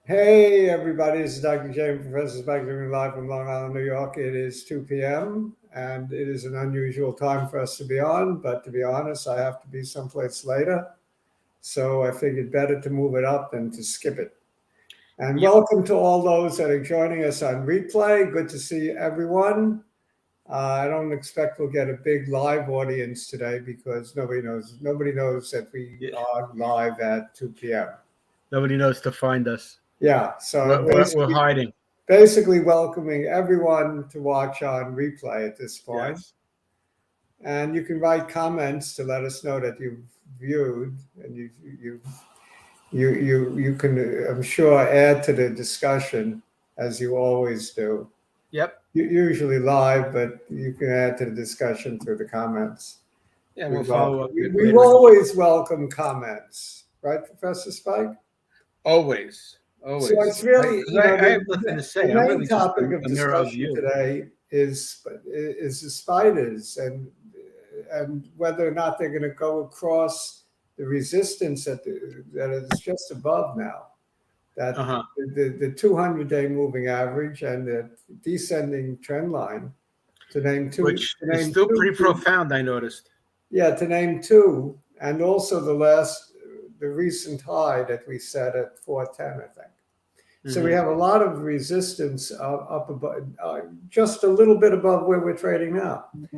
Hey, everybody, this is Dr. James, Professor Spike, living live from Long Island, New York. It is 2 p.m., and it is an unusual time for us to be on, but to be honest, I have to be someplace later. So I figured better to move it up than to skip it. And Yep. welcome to all those that are joining us on replay. Good to see everyone. I don't expect we'll get a big live audience today because nobody knows that we Yeah. are live at 2 p.m. Nobody knows to find us. Yeah, so We're hiding. basically welcoming everyone to watch on replay at this point. Yes. And you can write comments to let us know that you've viewed, and you can, I'm sure, add to the discussion as you always do. Yep. Usually live, but you can add to the discussion through the comments. Yeah, We we'll follow welcome, up we later in the week. always welcome comments, right, Professor Spike? Always. So it's Always. really, Because I have nothing to the say. I'm main really just topic of a mirror of discussion you. today is the spiders and whether or not they're going to go across the resistance that is just above now, that Uh-huh. the 200-day moving average and the descending trend line. To name two, Which to is name still two, pretty profound, I noticed. yeah, to name two, and also the recent high that we set at 410, I think. So we Hmm. have a lot of resistance up above, just a little bit above where we're trading now. And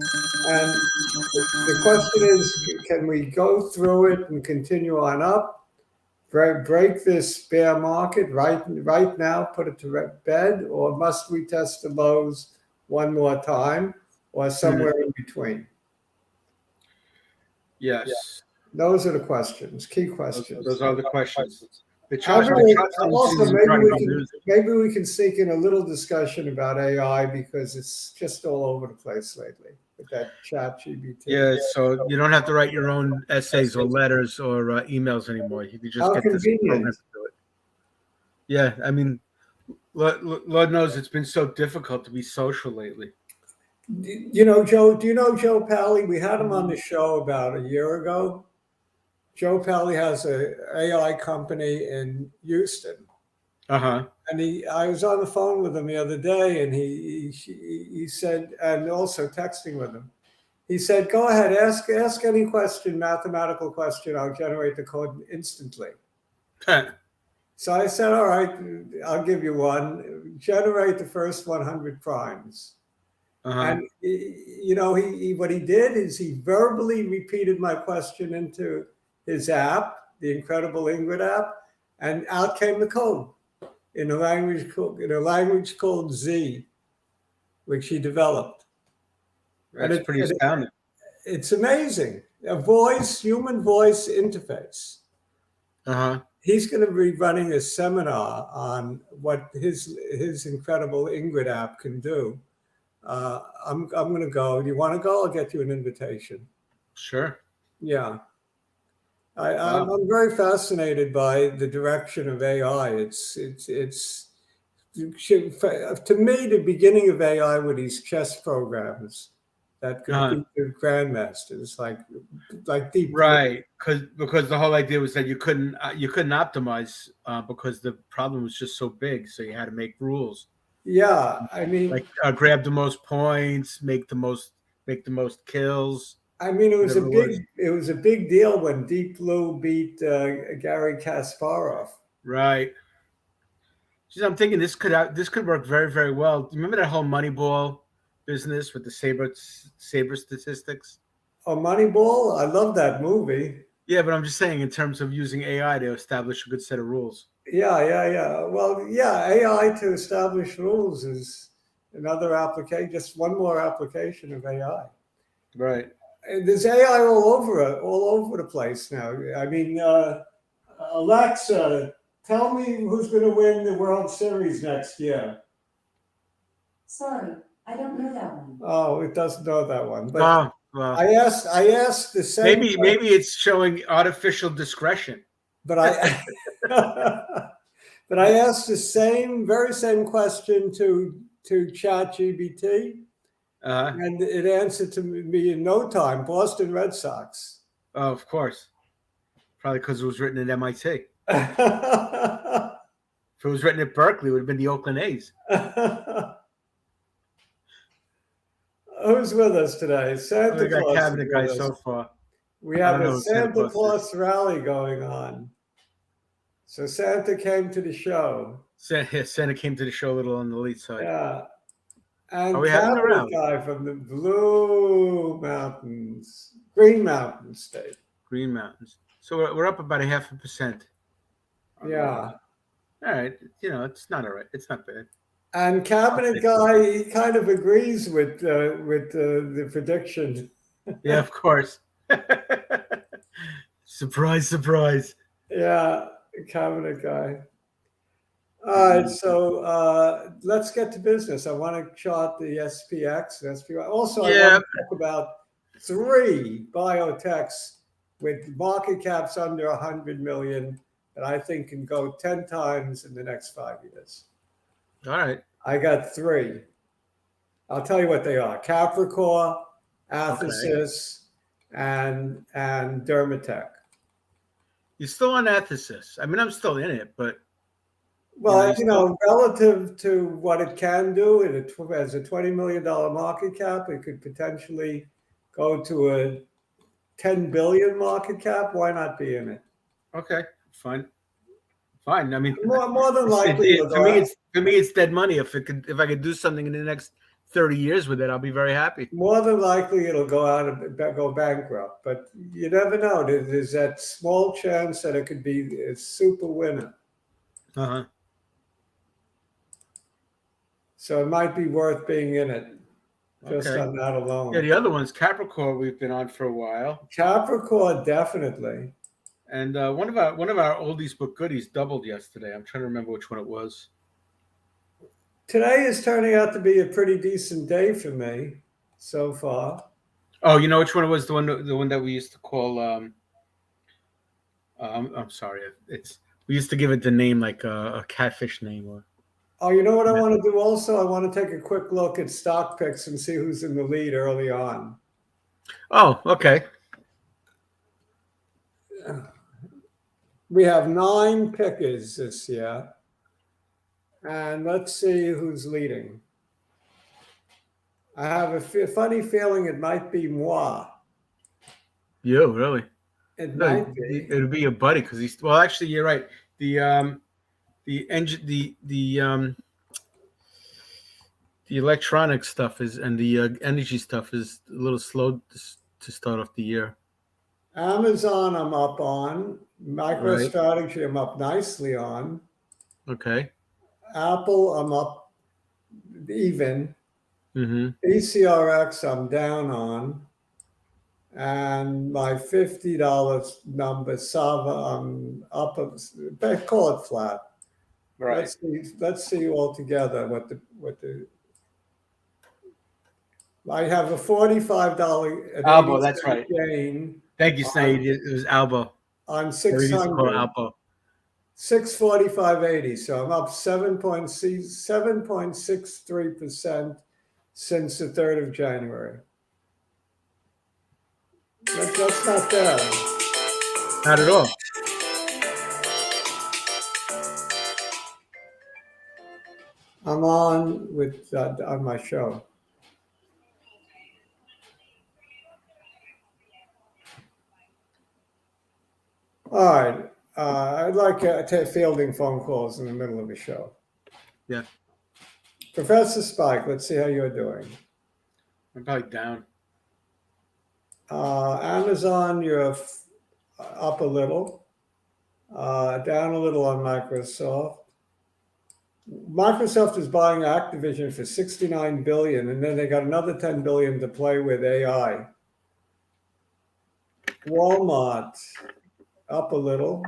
the question is, can we go through it and continue on up, break this bear market right now, put it to bed, or must we test the lows one more time, or Hmm. somewhere in between? Yes. Those are the questions, key Those questions. are the questions. The chart Also, seems running on music. maybe we can sneak in a little discussion about AI because it's just all over the place lately with that chat GBT. Yeah, so you don't have to write your own essays or letters or emails anymore. You can just How get this program convenient. to do it. Yeah, I mean, Lord knows it's been so difficult to be social lately. Joe, do you know Joe Pally? We had him on the show about a year ago. Joe Pally has a AI company in Houston. Uh-huh. And I was on the phone with him the other day, and he said, and also texting with him. He said, "Go ahead, ask any question, mathematical question. I'll generate the code instantly." So I said, "All right, I'll give you one. Generate the first 100 primes." Uh-huh. And he what he did is he verbally repeated my question into his app, the Incredible Ingrid app, and out came the code in a language called Z, which he developed. And That's pretty astounding. it's amazing. A human voice interface. Uh-huh. He's going to be running a seminar on what his incredible Ingrid app can do. I'm going to go. Do you want to go? I'll get you an invitation. Sure. Yeah. Wow. I'm very fascinated by the direction of AI. It's to me, the beginning of AI were these chess programs that could Uh-huh. beat the grandmasters, like Deep Blue. Right. Because the whole idea was that you couldn't optimize because the problem was just so big, so you had to make rules. Yeah, I mean, Like grab the most points, make the most kills, whatever it was. it was a big deal when Deep Blue beat Gary Kasparov. Right. Geez, I'm thinking this could work very, very well. Do you remember that whole Moneyball business with the saber statistics? Oh, Moneyball! I love that movie. Yeah, but I'm just saying in terms of using AI to establish a good set of rules. Yeah. Well, yeah, AI to establish rules is another application, just one more application of AI. Right. And there's AI all over the place now. I mean, Alexa, tell me who's going to win the World Series next year. Sorry, I don't know that one. Oh, it doesn't know that one. But Oh, well, I asked the same. maybe it's showing artificial discretion. But I, but I asked the very same question to ChatGPT, Uh, and it answered to me in no time. Boston Red Sox. oh, of course. Probably because it was written at MIT. If it was written at Berkeley, it would have been the Oakland A's. Who's with us today? Oh, Santa we got Claus is cabinet with guys us. so far. We I have don't a know who Santa Santa Claus Claus rally going on. So Santa came to the show. Santa came to the show a little on the late side. Yeah. And Are we having a cabinet rally? guy from the Green Mountain State. Green Mountains. So we're up about 0.5%. Yeah. All right. It's not all right. It's not bad. And cabinet guy, he kind of agrees with the prediction. Yeah, of course. Surprise, surprise. Yeah, cabinet guy. All right, so let's get to business. I want to chart the SPX and SPY. Also, I want to talk about 3 biotechs with market caps under 100 million that I think can go 10 times in the next 5 years. All right. I got 3. I'll tell you what they are: Capricorn, Athersys, and Dermatech. You're still on Athersys. I mean, I'm still in it, but well, relative to what it can do, as a $20 million market cap, it could potentially go to a 10 billion market cap. Why not be in it? Okay, fine. I mean, more than likely, for me, it's dead money. If I could do something in the next 30 years with it, I'll be very happy. More than likely, it'll go out and go bankrupt. But you never know. There's that small chance that it could be a super winner. Uh-huh. So it might be worth being in it, just on that alone. Yeah, the other ones, Capricorn, we've been on for a while. Capricorn, definitely. And one of our oldies but goodies doubled yesterday. I'm trying to remember which one it was. Today is turning out to be a pretty decent day for me so far. Oh, you know which one it was? The one that we used to call. I'm sorry. We used to give it the name like a catfish name. Or. Oh, you know what I want to do also? I want to take a quick look at stock picks and see who's in the lead early on. Oh, okay. We have 9 pickers this year. And let's see who's leading. I have a funny feeling it might be moi. You really? Might be. It'll be your buddy because he's. Well, actually, you're right. The electronic stuff is and the energy stuff is a little slow to start off the year. Amazon, I'm up on. MicroStrategy, I'm up nicely on. Okay. Apple, I'm up even. Mm-hmm. ECRX, I'm down on. And my $50 number, Sava, I'm up. Call it flat. Right. Let's see all together what the. I have a $45 Albo, that's right. gain. Thank you, Saeed. It was Albo. On 600. Albo. 645.80. So I'm up 7.63% since the 3rd of January. That's not bad. Not at all. I'm on with on my show. All right. I'd like fielding phone calls in the middle of the show. Yeah. Professor Spike, let's see how you're doing. I'm probably down. Amazon, you're up a little. Down a little on Microsoft. Microsoft is buying Activision for $69 billion, and then they got another $10 billion to play with AI. Walmart, up a little.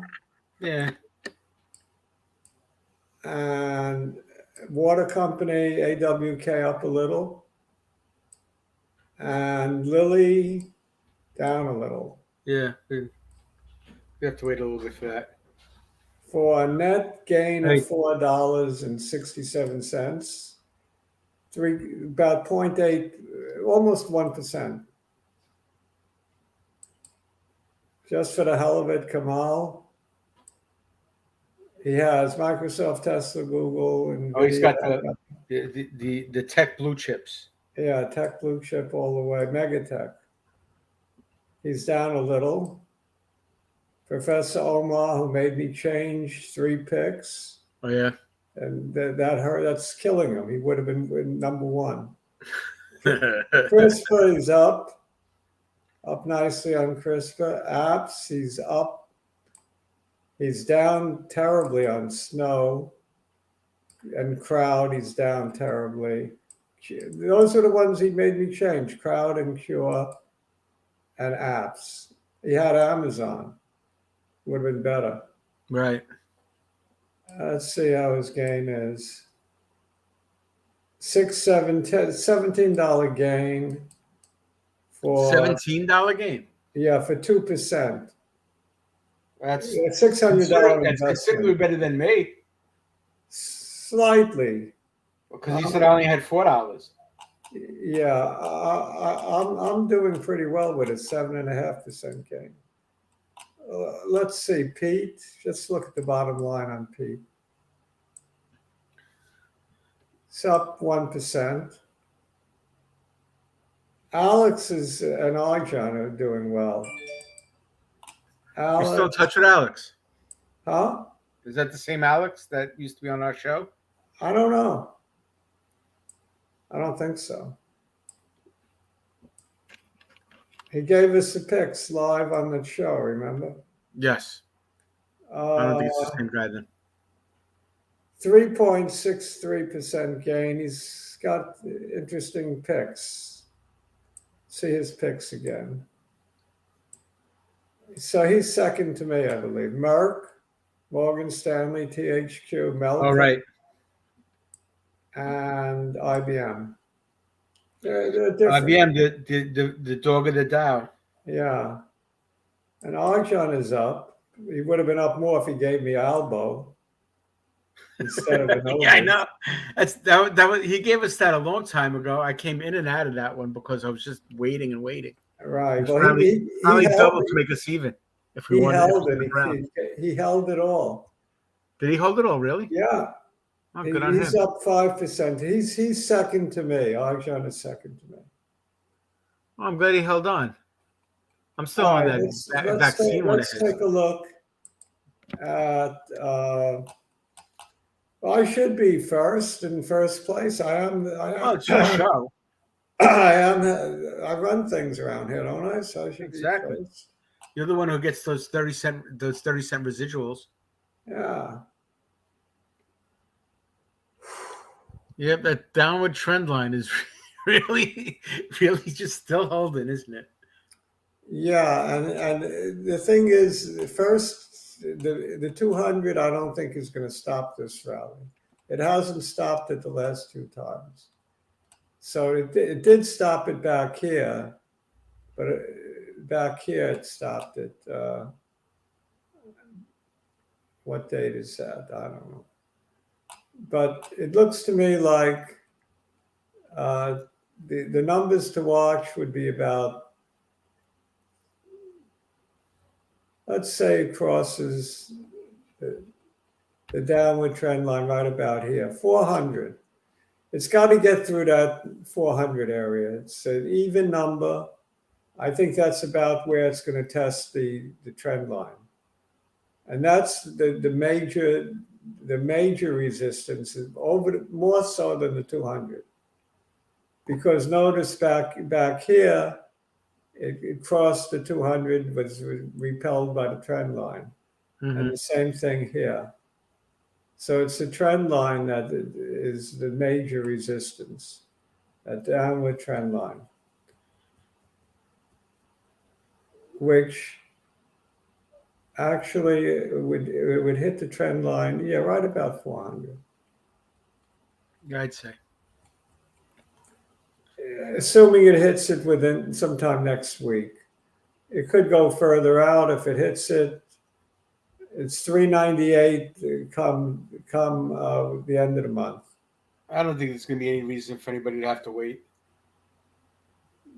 Yeah. And water company, AWK, up a little. And Lilly, down a little. Yeah. We have to wait a little bit for that. For a net gain of $4.67. About 0.8, almost 1%. Just for the hell of it, Kamal. He has Microsoft, Tesla, Google, Oh, he's Nvidia. got the tech blue chips. Yeah, tech blue chip all the way, Megatech. He's down a little. Professor Omar, who made me change 3 picks, Oh yeah. and that hurt. That's killing him. He would have been number 1. CRISPR is up nicely on CRISPR. Apps, he's up. He's down terribly on Snow, and Crowd, he's down terribly. Those are the ones he made me change: Crowd and Cure and Apps. He had Amazon. Would have been better. Right. Let's see how his gain is. 6, 7, 10, $17 gain for $17 gain. yeah, for 2%. That's $600 that's considerably investment. better than me. Slightly. Because you said I only had $4. Yeah, I'm doing pretty well with a 7.5% gain. Let's see, Pete. Just look at the bottom line on Pete. It's up 1%. Alex and Arjan are doing well. You're still in Alex, touch with Alex? huh? Is that the same Alex that used to be on our show? I don't know. I don't think so. He gave us the picks live on the show, remember? Yes. I don't think it's the same guy then. 3.63% gain. He's got interesting picks. See his picks again. So he's second to me, I believe. Merck, Morgan Stanley, THQ, Melton, Oh, right. and IBM. They're different. IBM, the dog of the Dow. Yeah. And Arjan is up. He would have been up more if he gave me Albo instead of an Yeah, I know. That was he gave us that a long time ago. I came in and out of that one because I was just waiting and waiting. Right. It was Well, finally he double held, to make us even. If he we wanted held to it. keep around. He held it all. Did he hold it all? Really? Yeah. Oh, good on him. He's up 5%. He's second to me. Arjan is second to me. Oh, I'm glad he held on. I'm still All on right, that vaccine one. let's take a look at. Well, I should be first in first place. I am. Oh, it's your show. I am. I run things around here, don't I? So I should Exactly. be first. You're the one who gets those 30-cent residuals. Yeah. Yep, that downward trend line is really just still holding, isn't it? Yeah, and the thing is, first, the 200, I don't think is going to stop this rally. It hasn't stopped it the last 2 times. So it did stop it back here, but back here it stopped it. What date is that? I don't know. But it looks to me like the numbers to watch would be about, let's say it crosses the downward trend line right about here, 400. It's got to get through that 400 area. It's an even number. I think that's about where it's going to test the trend line. And that's the major resistance is more so than the 200. Because notice back here, it crossed the 200, was repelled by the trend line. Mm-hmm. And the same thing here. So it's the trend line that is the major resistance, that downward trend line, which actually it would hit the trend line, yeah, right about 400. Yeah, I'd say. Assuming it hits it within sometime next week. It could go further out if it hits it. It's 398 come the end of the month. I don't think there's going to be any reason for anybody to have to wait.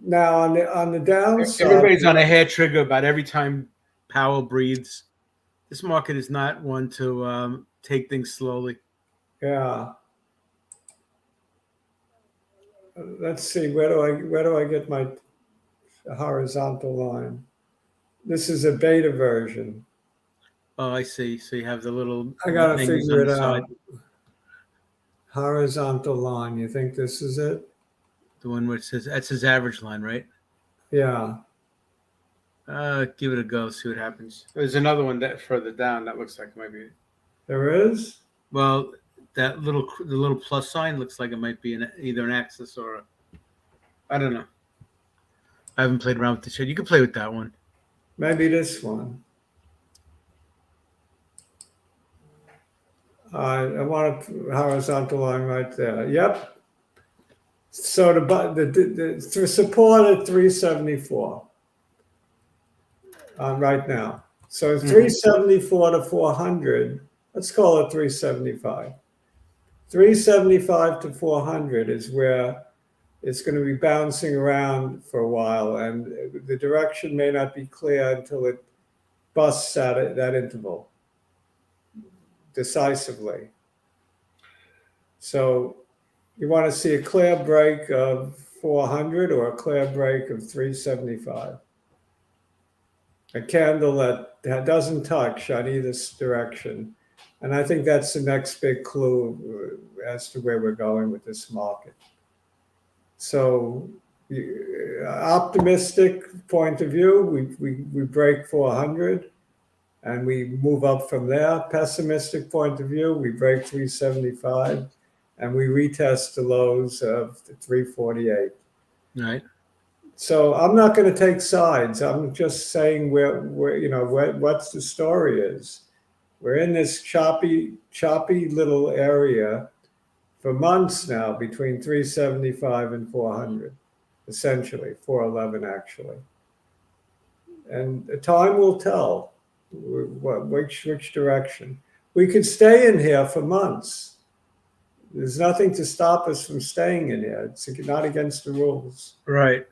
Now on the downside, Everybody's on a hair trigger about every time Powell breathes. This market is not one to take things slowly. Yeah. Let's see, where do I get my horizontal line? This is a beta version. Oh, I see. So you have the little I gotta menus figure on it the side. out. Horizontal line. You think this is it? The one where it says that's his average line, right? Yeah. Give it a go. See what happens. There's another one that further down that looks like it might be. There is? Well, the little plus sign looks like it might be either an axis or I don't know. I haven't played around with the shit. You can play with that one. Maybe this one. I want a horizontal line right there. Yep. So the support at 374 right now. So 374 to 400. Let's call it 375. 375 to 400 is where it's going to be bouncing around for a while, and the direction may not be clear until it busts at that interval decisively. So you want to see a clear break of 400 or a clear break of 375. A candle that doesn't touch on either direction. And I think that's the next big clue as to where we're going with this market. So optimistic point of view, we break 400 and we move up from there. Pessimistic point of view, we break 375 and we retest the lows of 348. Right. So I'm not going to take sides. I'm just saying where what's the story is. We're in this choppy little area for months now between 375 and 400, essentially 411 actually. And the time will tell which direction. We could stay in here for months. There's nothing to stop us from staying in here. It's not against the rules. Right.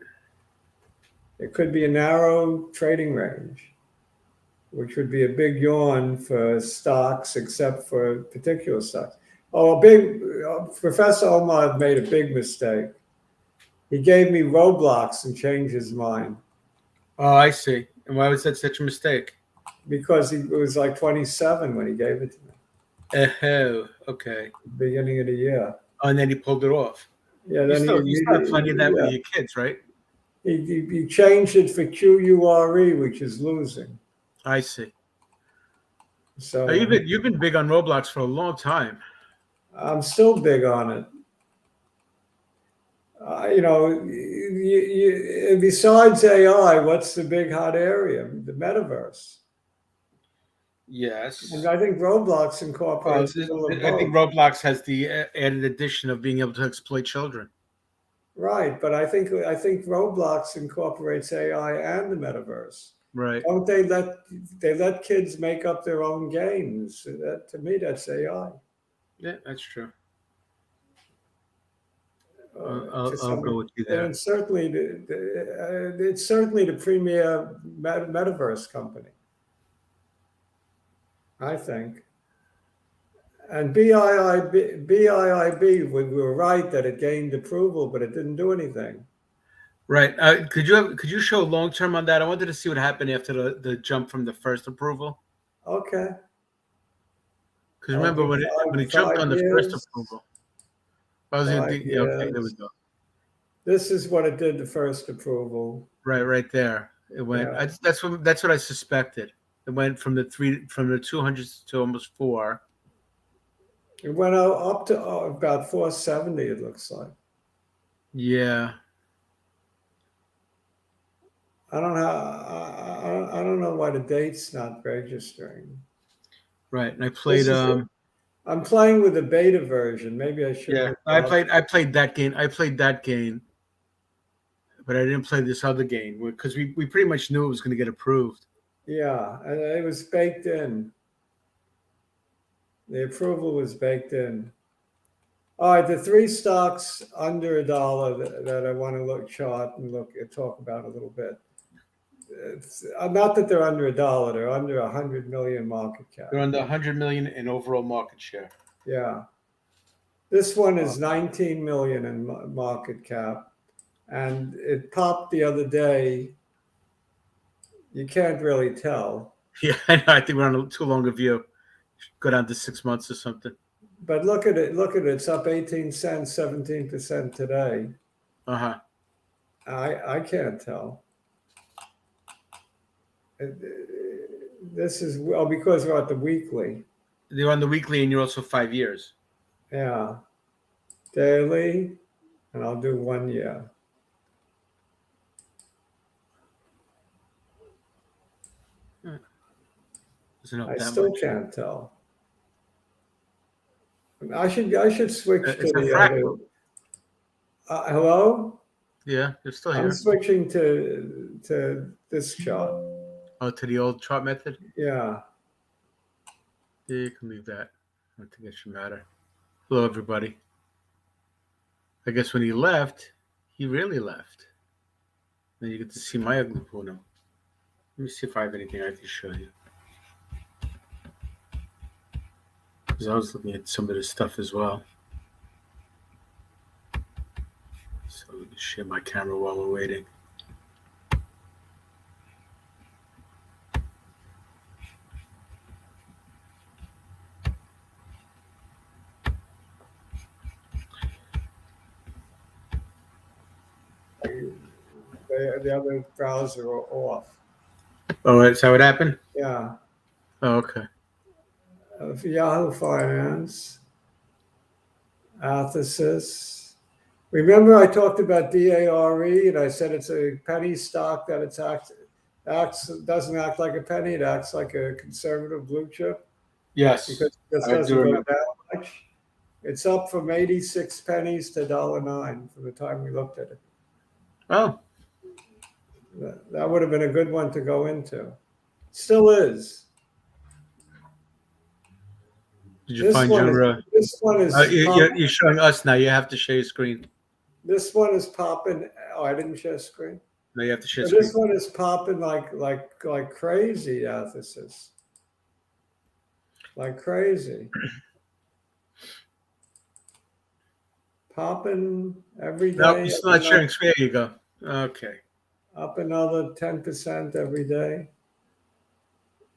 It could be a narrow trading range, which would be a big yawn for stocks, except for particular stocks. Professor Omar made a big mistake. He gave me Roblox and changed his mind. Oh, I see. And why was that such a mistake? Because he was like 27 when he gave it to me. Oh, okay. Beginning of the year. Oh, and then he pulled it off. Yeah, You then still have plenty of that with yeah. your kids, right? He changed it for QURE, which is losing. I see. So Now, you've been big on Roblox for a long time. I'm still big on it. Besides AI, what's the big hot area? The metaverse. Yes. And I think Roblox incorporates a little of I think both. Roblox has the added addition of being able to exploit children. Right, but I think Roblox incorporates AI and the metaverse. Right. Don't they let kids make up their own games? To me, that's AI. Yeah, that's true. To I'll some go with you And there. it's certainly the premier metaverse company, I think. And BIIB, we were right that it gained approval, but it didn't do anything. Right. Could you show long term on that? I wanted to see what happened after the jump from the first approval. Okay. Because remember when it jumped on the first approval. I was going to think, yeah, okay, there we go. This is what it did, the first approval. Right there. It went. Yeah. That's what I suspected. It went from the 200s to almost 4. It went up to about 470. It looks like. Yeah. I don't know why the date's not registering. Right. And I played. I'm playing with the beta version. Maybe I should. Yeah, I played that game. But I didn't play this other game because we pretty much knew it was going to get approved. Yeah, and it was baked in. The approval was baked in. All right, the 3 stocks under $1 that I want to chart and talk about a little bit. not that they're under $1, they're under 100 million market cap. They're under 100 million in overall market share. Yeah. This one is 19 million in market cap, and it popped the other day. You can't really tell. Yeah, I know. I think we're on a too long a view. Go down to 6 months or something. But look at it. Look at it. It's up 18 cents, 17% today. Uh-huh. I can't tell. This is because we're at the weekly. They're on the weekly, and you're also 5 years. Yeah. Daily, and I'll do 1 year. Doesn't help I that still much. can't tell. I should switch It's to a the fractal. other. Hello? Yeah, you're still I'm here. switching to this chart. Oh, to the old chart method? Yeah. Yeah, you can leave that. I don't think it should matter. Hello, everybody. I guess when he left, he really left. Then you get to see my ugly Puno. Let me see if I have anything I can show you. Because I was looking at some of this stuff as well. So let me share my camera while we're waiting. The other browser off. Oh, is that what happened? Yeah. Oh, okay. For Yahoo Finance, Athesis. Remember I talked about DARE and I said it's a penny stock that doesn't act like a penny, it acts like a conservative blue chip Yes. because it just I do doesn't go remember. down much. It's up from 86 pennies to $1.09 from the time we looked at it. Oh, That would have been a good one to go into. Still is. did you find your... This one is you're showing us now. You have to share your screen. This one is popping. Oh, I didn't share screen. No, you have to share But screen. this one is popping like crazy, Athesis. Like crazy. Popping every day. No, you're still not sharing screen. There you go. Okay. Up another 10% every day.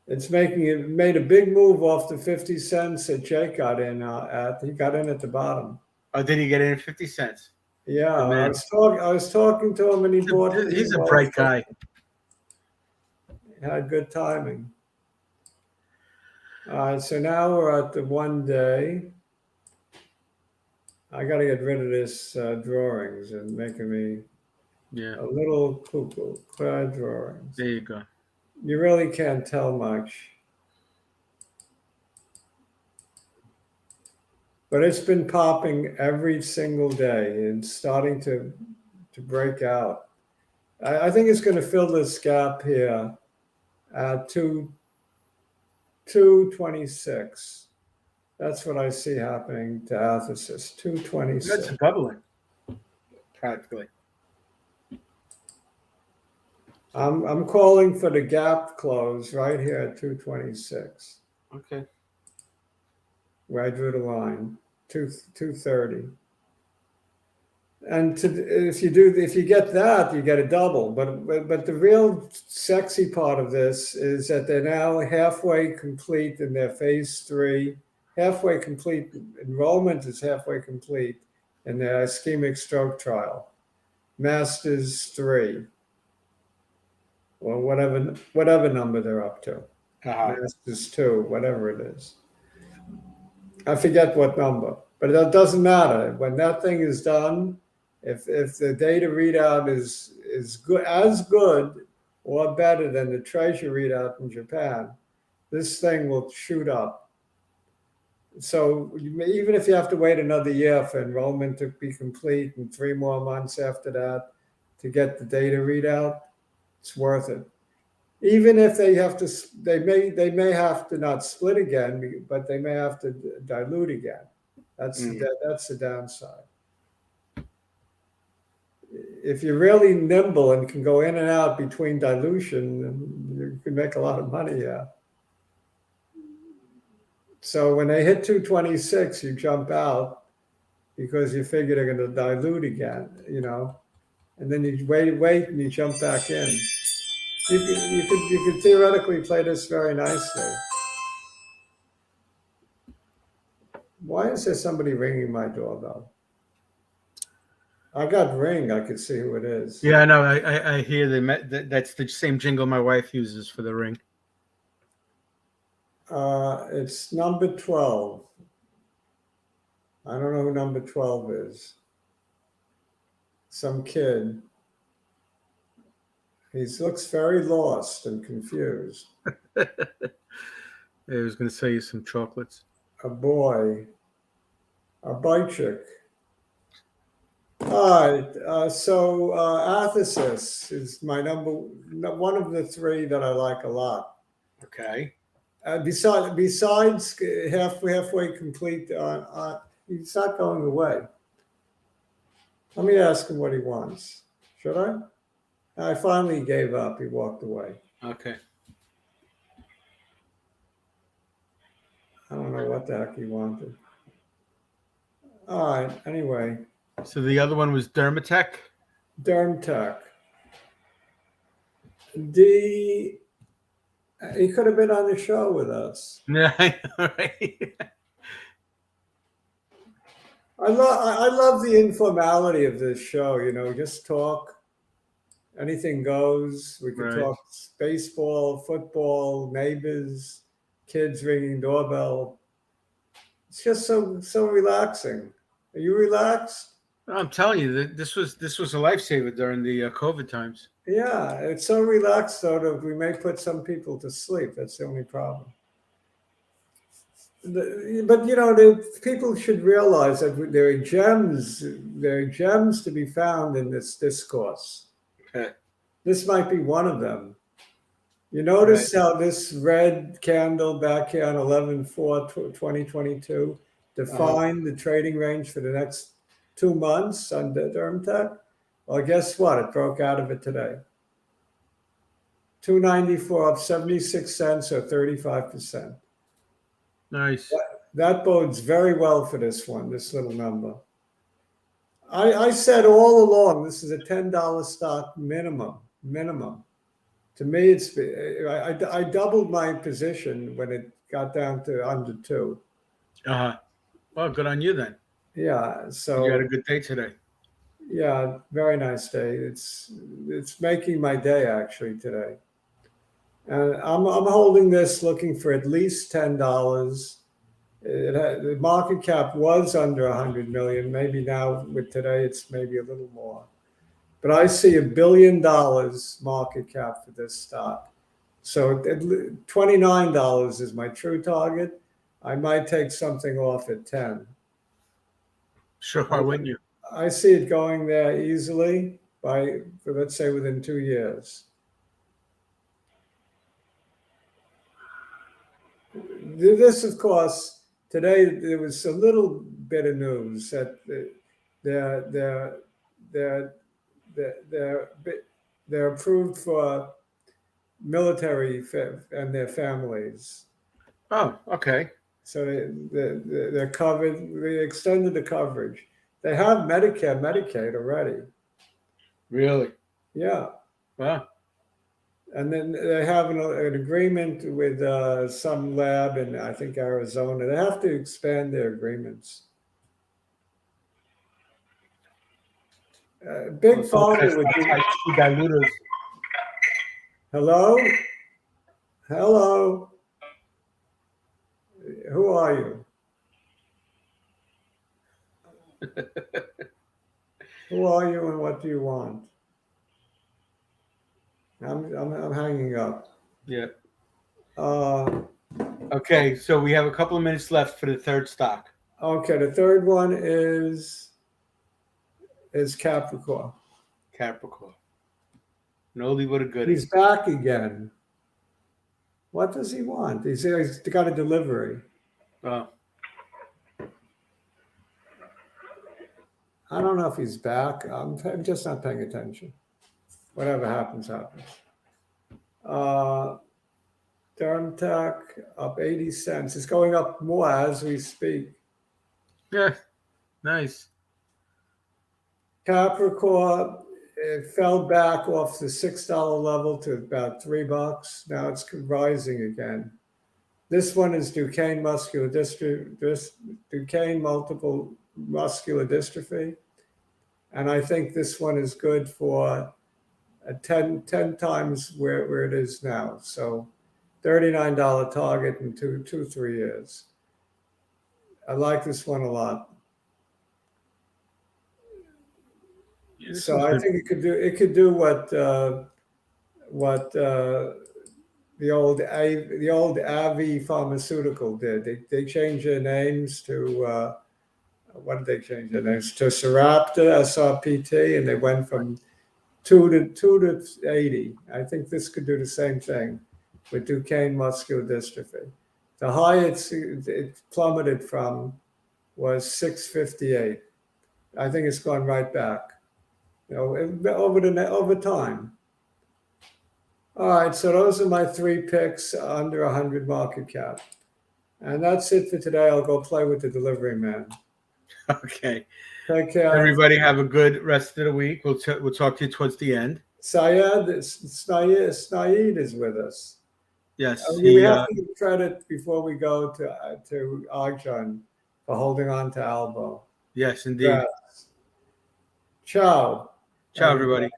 It's made a big move off the 50 cents that Jake got in at. He got in at the bottom. Oh, did he get in at 50 cents? Yeah, Oh, man. I was talking to him and he bought. He's a bright guy. Had good timing. All right, so now we're at the 1 day. I got to get rid of this drawings and making me a little cuckoo. Clear drawings. There you go. You really can't tell much. But it's been popping every single day and starting to break out. I think it's going to fill this gap here at 226. That's what I see happening to Athesis, 226. That's a doubling, practically. I'm calling for the gap close right here at 226. Okay. Where I drew the line, 230. And if you get that, you get a double. But the real sexy part of this is that they're now halfway complete in their phase 3. Halfway complete. Enrollment is halfway complete in their ischemic stroke trial. Masters 3. Or whatever number they're up to. Masters 2, whatever it is. I forget what number, but it doesn't matter. When that thing is done, if the data readout is good, as good or better than the Treasure readout in Japan, this thing will shoot up. So even if you have to wait another year for enrollment to be complete and 3 more months after that to get the data readout, it's worth it. Even if they may have to not split again, but they may have to dilute again. That's the downside. if you're really nimble and can go in and out between dilution, you can make a lot of money. Yeah. So when they hit 226, you jump out because you figure they're going to dilute again, and then you wait, and you jump back in. You could theoretically play this very nicely. Why is there somebody ringing my doorbell? I got Ring. I could see who it is. Yeah, I know. I hear that's the same jingle my wife uses for the ring. It's number 12. I don't know who number 12 is. Some kid. He looks very lost and confused. I was going to sell you some chocolates. A boy. A bike chick. All right. So Athesis is my one of the three that I like a lot. Okay. Besides halfway complete, he's not going away. Let me ask him what he wants. Should I? I finally gave up. He walked away. Okay. I don't know what the heck he wanted. All right. Anyway, So the other one was Dermatech. Dermtech. He could have been on the show with us. Yeah, I know, right? I love the informality of this show. Just talk. Anything goes. We could Right. talk baseball, football, neighbors, kids ringing doorbell. It's just so relaxing. Are you relaxed? I'm telling you that this was a lifesaver during the COVID times. Yeah, it's so relaxed though that we may put some people to sleep. That's the only problem. But the people should realize that there are gems. There are gems to be found in this discourse. Okay. This might be one of them. You notice how this red candle back here on 11/4/2022 defined the trading range for the next 2 months on the Dermtech? Well, guess what? It broke out of it today. 294 up 76 cents or 35%. Nice. That bodes very well for this one, this little number. I said all along, this is a $10 stock minimum. To me, I doubled my position when it got down to under 2. Uh-huh. Well, good on you then. Yeah, so You had a good day today. yeah, very nice day. It's making my day actually today. And I'm holding this, looking for at least $10. The market cap was under 100 million. Maybe now with today, it's maybe a little more. But I see $1 billion market cap for this stock. So $29 is my true target. I might take something off at 10. Sure, why wouldn't you? I see it going there easily let's say within 2 years. This, of course, today there was a little bit of news that they're approved for military and their families. Oh, okay. So they're covered. They extended the coverage. They have Medicare, Medicaid already. Really? Yeah. Wow. And then they have an agreement with some lab in, I think, Arizona. They have to expand their agreements. Big Pharma would be. Dilutors. Hello? Hello? Who are you? Who are you and what do you want? I'm hanging up. Yeah. Uh, Okay, so we have a couple of minutes left for the third stock. okay, the third one is Capricorn. Capricorn. An oldie but a goodie. He's back again. What does he want? He's got a delivery. Oh, I don't know if he's back. I'm just not paying attention. Whatever happens, happens. Dermtech up 80 cents. It's going up more as we speak. Yeah, nice. Capricorn, it fell back off the $6 level to about $3. Now it's rising again. This one is Duchenne muscular Duchenne multiple muscular dystrophy. And I think this one is good for 10 times where it is now. So $39 target in 3 years. I like this one a lot. Yeah, this So one's I good. think it could do what the old AbbVie pharmaceutical did. They changed their names to what did they change their names to? Sarepta, SRPT, and they went from 2 to 80. I think this could do the same thing with Duchenne muscular dystrophy. The high it plummeted from was 658. I think it's gone right back. Over time. All right, so those are my 3 picks under 100 market cap. And that's it for today. I'll go play with the delivery man. Okay. Take care. Everybody have a good rest of the week. We'll talk to you towards the end. Saeed is with us. Yes. We have to give credit before we go to Arjun for holding on to Albo. Yes, indeed. Yes. Ciao. Ciao, everybody.